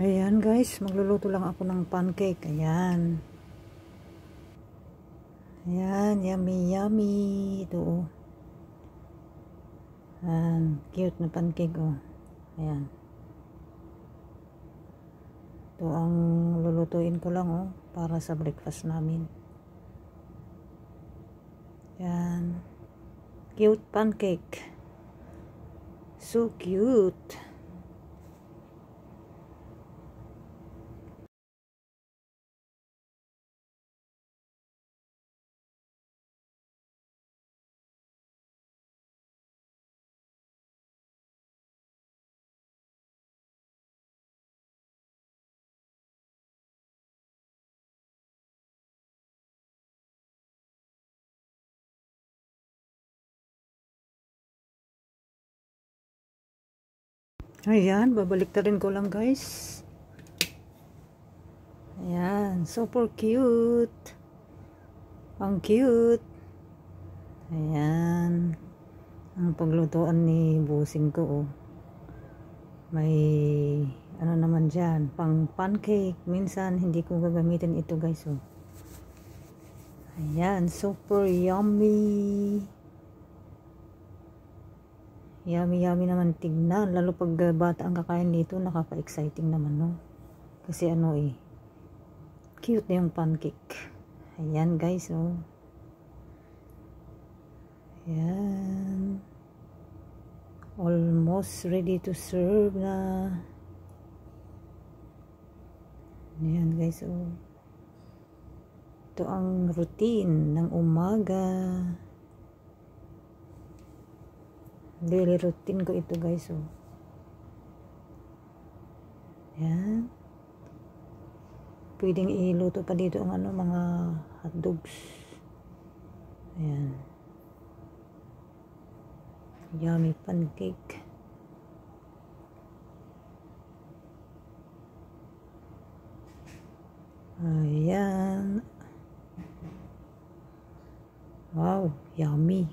Ayan guys, magluluto lang ako ng pancake. Ayan. Ayan, yummy yummy. Ito oh. Ayan, cute na pancake oh. Ayan. Ito ang lulutuin ko lang oh, para sa breakfast namin. Ayan. Cute pancake. So cute. Ayan, babalik na rin ko lang guys. Ayan, super cute. Ang cute. Ayan. Ang paglutuan ni busing ko oh. May ano naman dyan, pang pancake. Minsan hindi ko gagamitin ito guys oh. Ayan, super yummy. Yummy yummy naman tignan, lalo pag bata ang kakain dito, nakaka-exciting naman no. Kasi ano eh, cute na yung pancake. Ayan guys oh. Ayan. Almost ready to serve na. Ayan guys oh. Ito ang routine ng umaga. Daily routine ko ito guys oh. Ayan. Pwedeng iluto pa dito ang ano, mga hotdogs. Ayan. Yummy pancake. Ayan. Wow, yummy.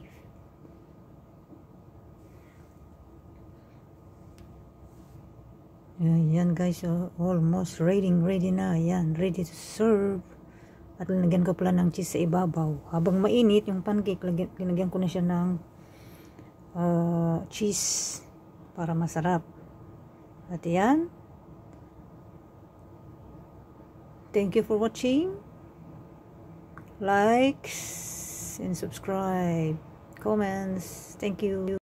Ayan guys, oh, almost ready na. Ayan, ready to serve. At linagyan ko pala ng cheese sa ibabaw. Habang mainit yung pancake, linagyan ko na siya ng cheese para masarap. At yan. Thank you for watching. Likes and subscribe. Comments. Thank you.